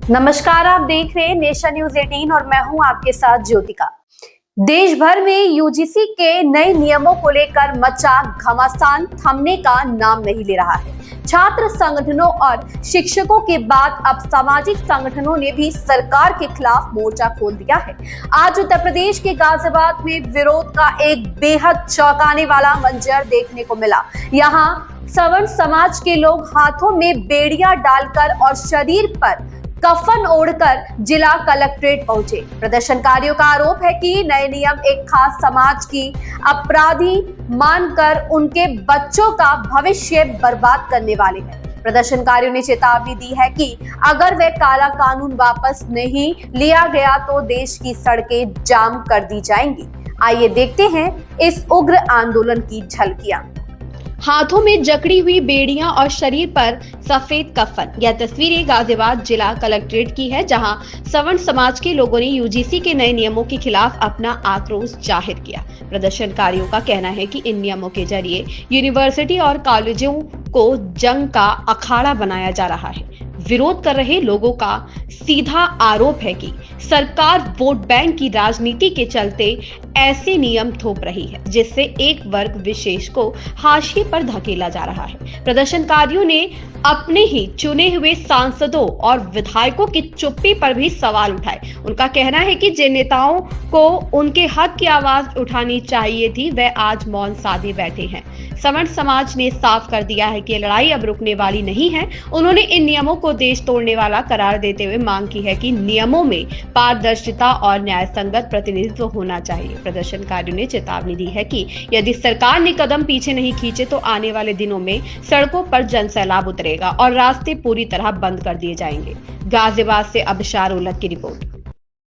नमस्कार, आप देख रहे हैं नेशन न्यूज 18 और मैं हूं आपके साथ ज्योतिका। देश भर में यूजीसी के नए नियमों को लेकर मचा घमासान थमने का नाम नहीं ले रहा है। छात्र संगठनों और शिक्षकों के बाद अब सामाजिक संगठनों ने भी सरकार के खिलाफ मोर्चा खोल दिया है। आज उत्तर प्रदेश के गाजियाबाद में विरोध का एक बेहद चौंकाने वाला मंजर देखने को मिला। यहाँ सवर्ण समाज के लोग हाथों में बेड़ियां डालकर और शरीर पर कफन ओढ़कर जिला कलेक्ट्रेट पहुंचे। प्रदर्शनकारियों का आरोप है कि नए नियम एक खास समाज की अपराधी मानकर उनके बच्चों का भविष्य बर्बाद करने वाले हैं। प्रदर्शनकारियों ने चेतावनी दी है कि अगर वह काला कानून वापस नहीं लिया गया तो देश की सड़कें जाम कर दी जाएंगी। आइए देखते हैं इस उग्र आंदोलन की झलकियां। हाथों में जकड़ी हुई बेड़ियां और शरीर पर सफेद कफन। यह तस्वीरें गाजियाबाद जिला कलेक्ट्रेट की है, जहां सवर्ण समाज के लोगों ने यूजीसी के नए नियमों के खिलाफ अपना आक्रोश जाहिर किया। प्रदर्शनकारियों का कहना है कि इन नियमों के जरिए यूनिवर्सिटी और कॉलेजों को जंग का अखाड़ा बनाया जा रहा है। विरोध कर रहे लोगों का सीधा आरोप है कि सरकार वोट बैंक की राजनीति के चलते ऐसे नियम थोप रही है, जिससे एक वर्ग विशेष को हाशिए पर धकेला जा रहा है। प्रदर्शनकारियों ने अपने ही चुने हुए सांसदों और विधायकों की चुप्पी पर भी सवाल उठाए। उनका कहना है कि जिन नेताओं को उनके हक की आवाज उठानी चाहिए थी, वह आज मौन साधे बैठे हैं। सवर्ण समाज ने साफ कर दिया है कि लड़ाई अब रुकने वाली नहीं है। उन्होंने इन नियमों को देश तोड़ने वाला करार देते हुए मांग की है कि नियमों में पारदर्शिता और न्याय संगत प्रतिनिधित्व होना चाहिए। प्रदर्शनकारियों ने चेतावनी दी है कि यदि सरकार ने कदम पीछे नहीं खींचे तो आने वाले दिनों में सड़कों पर जनसैलाब उतरेगा और रास्ते पूरी तरह बंद कर दिए जाएंगे। गाजियाबाद से अबशार उलग की रिपोर्ट।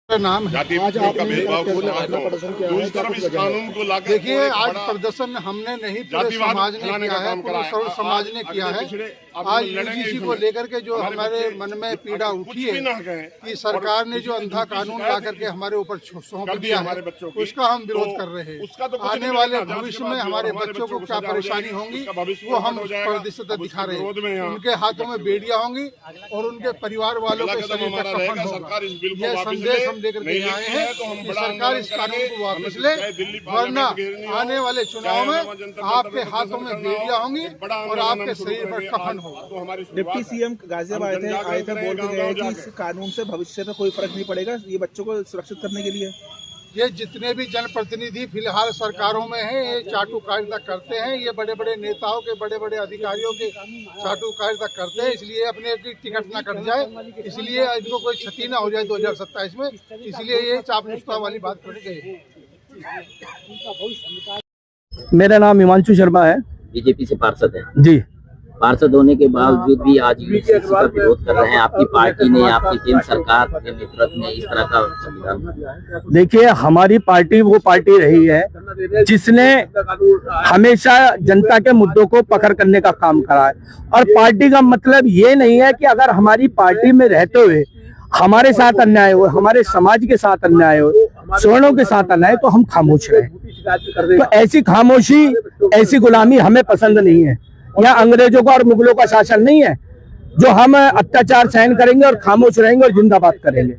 नाम है। आज देखिए, आज प्रदर्शन हमने नहीं, पूरे समाज ने किया है, पूरे सर्व समाज ने किया है। आज यूजीसी को लेकर के जो हमारे मन में पीड़ा उठी है कि सरकार ने जो अंधा कानून ला करके हमारे ऊपर सौंप दिया है, उसका हम विरोध कर रहे हैं। आने वाले भविष्य में हमारे बच्चों को क्या परेशानी होंगी वो हम प्रदर्शित दिखा रहे हैं। उनके हाथों में बेड़ियां होंगी और उनके परिवार वालों के शरीर पर कफन होगा। यह संदेश हम लेकर के आए हैं कि सरकार इस कानून को वापस ले, वरना आने वाले चुनाव में आपके हाथों में बेड़ियां होंगी और आपके शरीर पर कफन होगा। डिप्टी सीएम गाजियाबाद आए थे बोल के गए कि इस कानून से भविष्य में कोई फर्क नहीं पड़ेगा, ये बच्चों को सुरक्षित करने के लिए। ये जितने भी जनप्रतिनिधि फिलहाल सरकारों में हैं, ये चाटुकारिता करते हैं। ये बड़े बड़े नेताओं के, बड़े बड़े अधिकारियों के चाटुकारिता करते हैं, इसलिए अपने की टिकट ना कट जाए, इसलिए इनको कोई क्षति ना हो जाए 2027 में, इसलिए ये चापलूसता वाली बात कर गई। मेरा नाम हिमांशु शर्मा है, बीजेपी से पार्षद है जी। पार्षद होने के बावजूद भी आज यूजीसी का विरोध कर रहे हैं। आपकी पार्टी ने, आपकी केंद्र सरकार के नेतृत्व ने इस तरह का संविधान। देखिए, हमारी पार्टी वो पार्टी रही है जिसने हमेशा जनता के मुद्दों को पकड़ करने का काम करा है। और पार्टी का मतलब ये नहीं है कि अगर हमारी पार्टी में रहते हुए हमारे साथ अन्याय हो, हमारे समाज के साथ अन्याय हो, सवर्णों के साथ अन्याय, तो हम खामोश रहे। तो ऐसी खामोशी, ऐसी गुलामी हमें पसंद नहीं है। यहाँ अंग्रेजों का और मुगलों का शासन नहीं है जो हम अत्याचार सहन करेंगे और खामोश रहेंगे और जिंदाबाद करेंगे।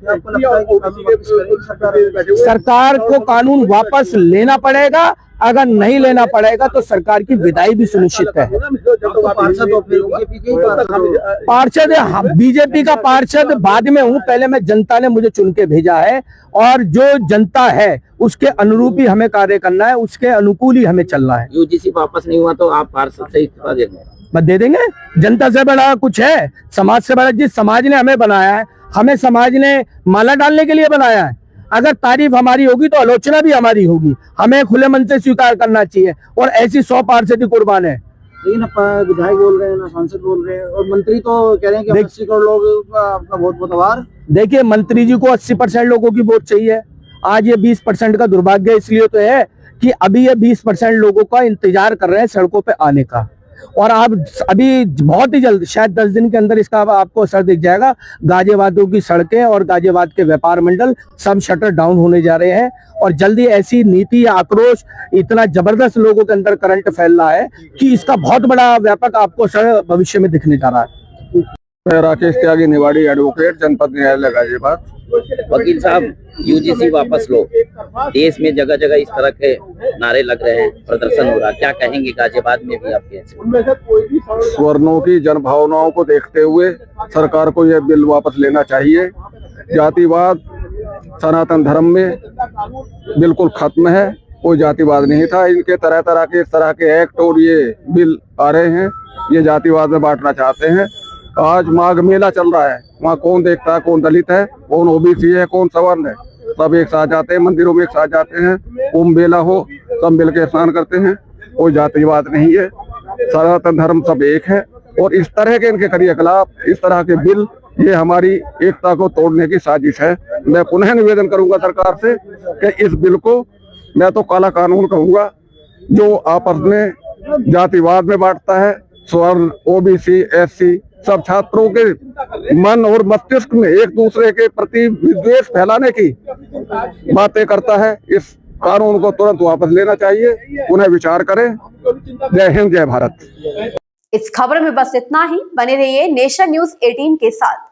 सरकार को कानून वापस लेना पड़ेगा, अगर नहीं लेना पड़ेगा तो सरकार की विदाई भी सुनिश्चित है। पार्षद, बीजेपी का पार्षद बाद में हूँ, पहले मैं जनता ने मुझे चुन के भेजा है और जो जनता है उसके अनुरूप ही हमें कार्य करना है, उसके अनुकूल ही हमें चलना है। यूजीसी वापस नहीं हुआ तो आप पार्षद से इस्तीफा दे देंगे? बस दे देंगे। जनता से बड़ा कुछ है? समाज से बड़ा? जिस समाज ने हमें बनाया है, हमें समाज ने माला डालने के लिए बनाया है। अगर तारीफ हमारी होगी तो आलोचना भी हमारी होगी, हमें खुले मन से स्वीकार करना चाहिए। और ऐसी 100 पार्षद कुर्बान है। लेकिन विधायक बोल रहे हैं ना, सांसद बोल रहे हैं, और मंत्री तो कह रहे हैं कि 80 करोड़ लोग आपका वोट आभार। देखिए, मंत्री जी को 80% लोगों की वोट चाहिए। आज ये 20% का दुर्भाग्य इसलिए तो है कि अभी ये 20% लोगों का इंतजार कर रहे हैं सड़कों पे आने का। और आप अभी बहुत ही जल्द, शायद 10 दिन के अंदर इसका आपको असर दिख जाएगा। गाजियाबाद की सड़कें और गाजियाबाद के व्यापार मंडल सब शटर डाउन होने जा रहे हैं और जल्दी ऐसी नीति या आक्रोश इतना जबरदस्त लोगों के अंदर करंट फैल रहा है कि इसका बहुत बड़ा व्यापक आपको असर भविष्य में दिखने जा रहा है। मैं राकेश त्यागी निवाड़ी एडवोकेट, जनपद न्यायालय गाजियाबाद। वकील साहब, यूजीसी वापस लो। देश में जगह जगह इस तरह के नारे लग रहे हैं, प्रदर्शन हो रहा है, क्या कहेंगे? गाजियाबाद में भी आपके स्वर्णों की जन भावनाओं को देखते हुए सरकार को यह बिल वापस लेना चाहिए। जातिवाद सनातन धर्म में बिल्कुल खत्म है, कोई जातिवाद नहीं था। इनके तरह तरह के इस तरह के एक्ट और ये बिल आ रहे हैं, ये जातिवाद में बांटना चाहते हैं। आज माघ मेला चल रहा है, वहाँ कौन देखता है कौन दलित है, कौन ओबीसी है, कौन सवर्ण है, सब एक साथ जाते हैं, मंदिरों में एक साथ जाते हैं। कुंभ मेला हो, सब मिल के स्नान करते हैं, कोई जातिवाद नहीं है, सनातन धर्म सब एक है। और इस तरह के इनके क्रियाकलाप, इस तरह के बिल, ये हमारी एकता को तोड़ने की साजिश है। मैं पुनः निवेदन करूंगा सरकार से कि इस बिल को, मैं तो काला कानून कहूंगा, जो आपस में जातिवाद में बांटता है, स्वर्ण, ओबीसी, एससी, सब छात्रों के मन और मस्तिष्क में एक दूसरे के प्रति विद्वेष फैलाने की बातें करता है। इस कानून को तुरंत वापस लेना चाहिए, उन्हें विचार करें। जय हिंद, जय भारत। इस खबर में बस इतना ही। बने रहिए नेशन न्यूज 18 के साथ।